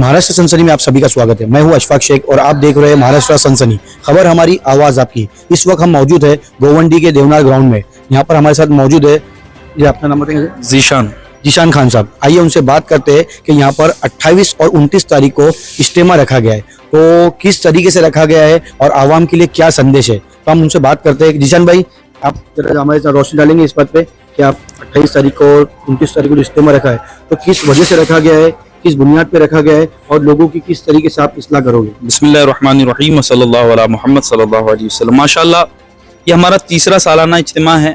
महाराष्ट्र सनसनी में आप सभी का स्वागत है। मैं हूं अशफाक शेख और आप देख रहे हैं महाराष्ट्र सनसनी। खबर हमारी, आवाज आपकी। इस वक्त हम मौजूद है गोवंडी के देवनार ग्राउंड में। यहाँ पर हमारे साथ मौजूद है, ये अपना नाम बताएंगे? जीशान खान साहब। आइए उनसे बात करते हैं कि यहाँ पर 28 और 29 तारीख को इज्तिमा रखा गया है, तो किस तरीके से रखा गया है और आवाम के लिए क्या संदेश है, तो हम उनसे बात करते हैं। जीशान भाई, आप जरा हमारे साथ रोशनी डालेंगे इस बात पे कि आप 28 तारीख को और 29 तारीख को इज्तिमा रखा है, तो किस वजह से रखा गया है, किस बुनियाद पे रखा गया है और लोगों की किस तरीके से आप इस्लाह करोगे? बिस्मिल्लाहिर्रहमानिर्रहीम, सल्लल्लाहु अला मुहम्मद सल्लल्लाहु अलैहि वसल्लम। माशाल्लाह, ये हमारा तीसरा सालाना इज्तिमा है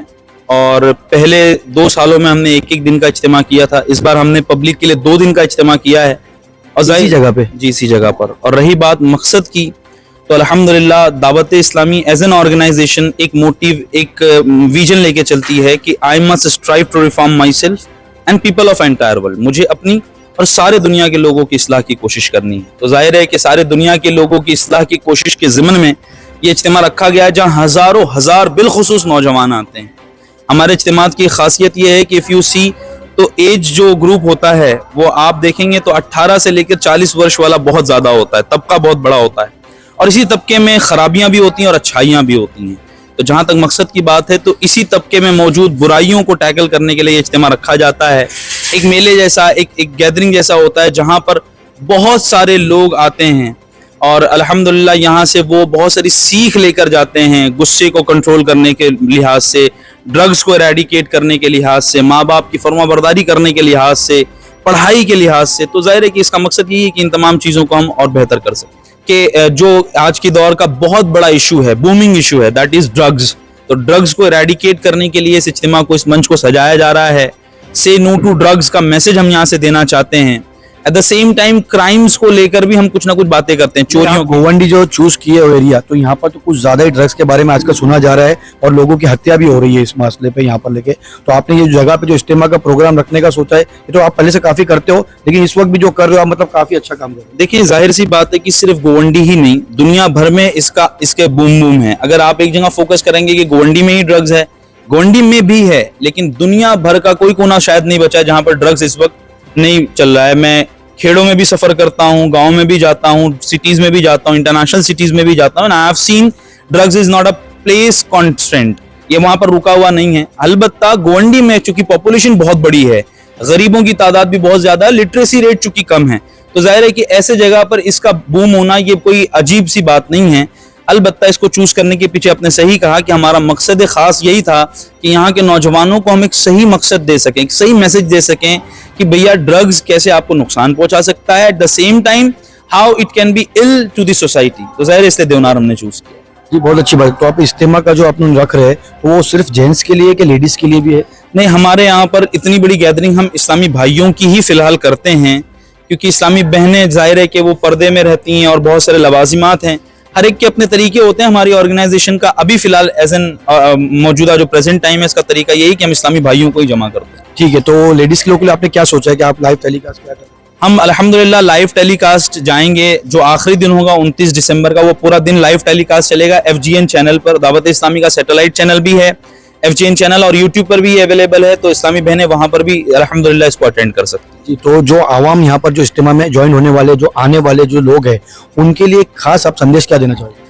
और पहले 2 सालों में हमने एक दिन का इज्तिमा किया था। इस बार हमने पब्लिक के लिए 2 दिन का इज्तिमा किया है और इसी जगह पे इसी जगह पर। और रही बात मकसद की, तो अल्हम्दुलिल्लाह Dawat Islami as an organization एक मोटिव, एक विजन लेके चलती है कि I must strive to reform my self and people of entire world. मुझे अपनी और सारे दुनिया के लोगों की इस्लाह की कोशिश करनी है। तो जाहिर है कि सारे दुनिया के लोगों की इस्लाह की कोशिश के ज़िम्न में ये इज्तिमा रखा गया है, जहाँ हज़ारों हज़ार बिलखुसूस नौजवान आते हैं। हमारे इज्तिमात की खासियत ये है कि इफ़ यू सी, तो एज जो ग्रुप होता है वो आप देखेंगे तो 18 से लेकर 40 वर्ष वाला बहुत ज़्यादा होता है, तबका बहुत बड़ा होता है। और इसी तबके में खराबियाँ भी होती हैं और अच्छाइयाँ भी होती हैं। तो जहाँ तक मकसद की बात है, तो इसी तबके में मौजूद बुराइयों को टैकल करने के लिए ये इज्तिमा रखा जाता है। एक मेले जैसा, एक गैदरिंग जैसा होता है, जहाँ पर बहुत सारे लोग आते हैं और अल्हम्दुलिल्लाह यहाँ से वो बहुत सारी सीख लेकर जाते हैं, गुस्से को कंट्रोल करने के लिहाज से, ड्रग्स को एरेडिकेट करने के लिहाज से, माँ बाप की फरमाबरदारी करने के लिहाज से, पढ़ाई के लिहाज से। तो जाहिर है कि इसका मकसद यही है कि इन तमाम चीज़ों को हम और बेहतर कर सकें। कि जो आज की दौर का बहुत बड़ा इशू है, बूमिंग इशू है, दैट इज ड्रग्स। तो ड्रग्स को एरेडिकेट करने के लिए इस इज्तिमा को, इस मंच को सजाया जा रहा है। से नो टू ड्रग्स का मैसेज हम यहाँ से देना चाहते हैं। Eight the same time crimes को लेकर भी हम कुछ ना कुछ बातें करते हैं। चोरियों, गोवंडी जो चूज किए हो एरिया, तो यहाँ पर तो कुछ ज्यादा ही ड्रग्स के बारे में आजकल सुना जा रहा है और लोगों की हत्या भी हो रही है इस मसले पे यहाँ पर लेके। तो आपने ये जगह पे जो इज्तिमा का प्रोग्राम रखने का सोचा है, ये तो आप पहले से काफी करते हो, लेकिन इस वक्त भी जो कर रहे हो आप, मतलब काफी अच्छा काम कर रहे हो। देखिए, जाहिर सी बात है कि सिर्फ गोवंडी ही नहीं, दुनिया भर में इसके बूम बूम है। अगर आप एक जगह फोकस करेंगे कि गोवंडी में ही ड्रग्स है, गोवंडी में भी है, लेकिन दुनिया भर का कोई कोना शायद नहीं बचा जहां पर ड्रग्स इस वक्त नहीं चल रहा है। मैं खेड़ों में भी सफर करता हूँ, गाँव में भी जाता हूँ, सिटीज में भी जाता हूँ, इंटरनेशनल सिटीज में भी जाता हूँ। I have seen drugs is not a place constant, ये वहां पर रुका हुआ नहीं है। अलबत्ता गोवंडी में चूंकि पॉपुलेशन बहुत बड़ी है, गरीबों की तादाद भी बहुत ज्यादा है, लिटरेसी रेट चूंकि कम है, तो जाहिर है कि ऐसे जगह पर इसका बूम होना ये कोई अजीब सी बात नहीं है। अलबत्ता इसको चूज करने के पीछे आपने सही कहा कि हमारा मकसद खास यही था कि यहाँ के नौजवानों को हम एक सही मकसद दे सकें, एक सही मैसेज दे सकें कि भैया ड्रग्स कैसे आपको नुकसान पहुंचा सकता है, at the same time how it can be ill to the society. तो जाहिर है इसलिए देवनार हमने चूज किया। जी, बहुत अच्छी बात। तो आप इज्तिमा का जो आपने रख रहे हैं, तो वो सिर्फ जेंट्स के लिए कि लेडीज के लिए भी है? नहीं, हमारे यहाँ पर इतनी बड़ी गैदरिंग हम इस्लामी भाइयों की ही फिलहाल करते हैं, क्योंकि इस्लामी बहनें जाहिर है कि वो पर्दे में रहती हैं और बहुत सारे लवाजिमात हैं, हर एक के अपने तरीके होते हैं। हमारी ऑर्गेनाइजेशन का अभी फिलहाल एज एन मौजूदा जो प्रेजेंट टाइम है, इसका तरीका यही कि हम इस्लामी भाइयों को ही जमा करते हैं। ठीक है, तो लेडीज के लोगों के लिए आपने क्या सोचा है कि आप लाइव टेलीकास्ट क्या करें? हम अल्हम्दुलिल्लाह लाइव टेलीकास्ट जाएंगे। जो आखिरी दिन होगा 29 दिसंबर का, वो पूरा दिन लाइव टेलीकास्ट चलेगा FGN चैनल पर। दावत इस्लामी का सैटेलाइट चैनल भी है, FGN चैनल, और यूट्यूब पर भी अवेलेबल है। तो इस्लामी बहनें वहां पर भी अल्हम्दुलिल्लाह इसको अटेंड कर सकती हैं। जी, तो जो आवाम यहाँ पर जो इज्तिमा में ज्वाइन होने वाले, जो आने वाले जो लोग हैं, उनके लिए खास आप संदेश क्या देना चाहोगे?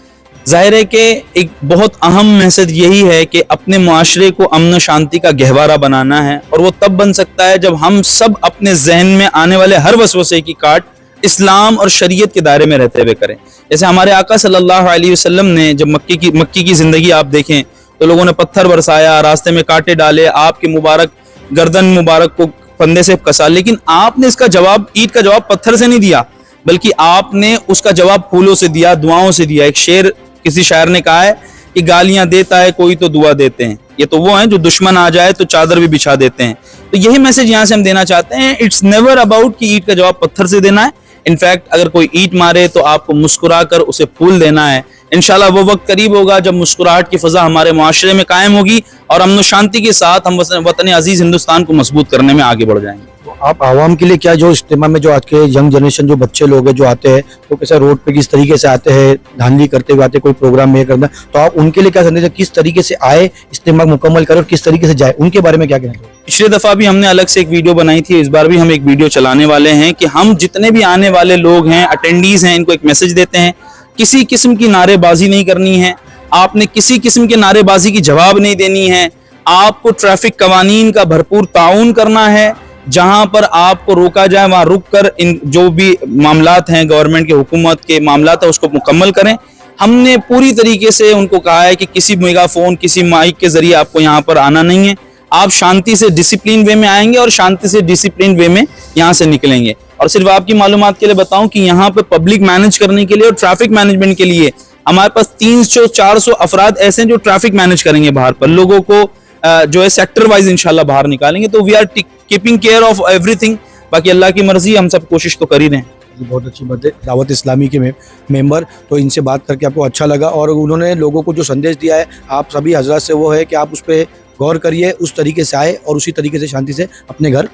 जाहिर है कि एक बहुत अहम मैसेज यही है कि अपने मुआशरे को अमन शांति का गहवारा बनाना है, और वो तब बन सकता है जब हम सब अपने जहन में आने वाले हर वसवसे की काट इस्लाम और शरीयत के दायरे में रहते हुए करें। जैसे हमारे आका सल्लल्लाहु अलैहि वसल्लम ने जब मक्की की जिंदगी आप देखें, तो लोगों ने पत्थर बरसाया, रास्ते में कांटे डाले, आपके मुबारक गर्दन मुबारक को फंदे से कसा, लेकिन आपने इसका जवाब, ईद का जवाब पत्थर से नहीं दिया, बल्कि आपने उसका जवाब फूलों से दिया, दुआओं से दिया। एक शेर, किसी शायर ने कहा है कि गालियां देता है कोई तो दुआ देते हैं। ये तो वो हैं जो दुश्मन आ जाए तो चादर भी बिछा देते हैं। तो यही मैसेज यहाँ से हम देना चाहते हैं। इट्स नेवर अबाउट कि ईंट का जवाब पत्थर से देना है। इनफैक्ट अगर कोई ईंट मारे तो आपको मुस्कुरा कर उसे फूल देना है। इंशाल्लाह वो वक्त करीब होगा जब मुस्कुराहट की फजा हमारे मुआशरे में कायम होगी और अमन शांति के साथ हम वतन अजीज हिंदुस्तान को मजबूत करने में आगे बढ़ जाएंगे। तो आप आवाम के लिए क्या, जो इज्तिमा में जो आज के यंग जनरेशन जो बच्चे लोग हैं जो आते हैं, तो कैसे रोड पे किस तरीके से आते हैं, धांधली करते हुए आते, कोई प्रोग्राम में करना, तो आप उनके लिए क्या संदेश है, किस तरीके से आए, इज्तिमा मुकम्मल करें और किस तरीके से जाए, उनके बारे में क्या कहना चाहिए? पिछले दफ़ा भी हमने अलग से एक वीडियो बनाई थी, इस बार भी हम एक वीडियो चलाने वाले हैं कि हम जितने भी आने वाले लोग हैं, अटेंडीज़ हैं, इनको एक मैसेज देते हैं, किसी किस्म की नारेबाजी नहीं करनी है, आपने किसी किस्म की नारेबाजी की जवाब नहीं देनी है, आपको ट्रैफिक कवानीन का भरपूर ताउन करना है, जहां पर आपको रोका जाए वहां रुक कर इन जो भी मामलात हैं गवर्नमेंट के हुकूमत के मामलात है उसको मुकम्मल करें। हमने पूरी तरीके से उनको कहा है कि किसी मेगाफोन किसी माइक के जरिए आपको यहाँ पर आना नहीं है, आप शांति से डिसिप्लिन वे में आएंगे और शांति से डिसिप्लिन वे में यहाँ से निकलेंगे। और सिर्फ आपकी मालूमात के लिए बताऊं कि यहाँ पर पब्लिक मैनेज करने के लिए और ट्रैफिक मैनेजमेंट के लिए हमारे पास 300-400 अफराद ऐसे हैं जो ट्रैफिक मैनेज करेंगे, बाहर पर लोगों को जो है सेक्टर वाइज इंशाल्लाह बाहर निकालेंगे। तो we are keeping care of everything, बाकी अल्लाह की मर्जी, हम सब कोशिश तो कर ही रहे हैं। बहुत अच्छी बात है। दावत इस्लामी के मेंबर, तो इनसे बात करके आपको अच्छा लगा और उन्होंने लोगों को जो संदेश दिया है आप सभी हजरत से वो है कि आप उस पर गौर करिए, उस तरीके से आए और उसी तरीके से शांति से अपने घर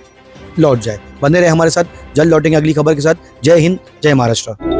लौट जाए। बने रहे हमारे साथ, जल्द लौटेंगे अगली खबर के साथ। जय हिंद, जय महाराष्ट्र।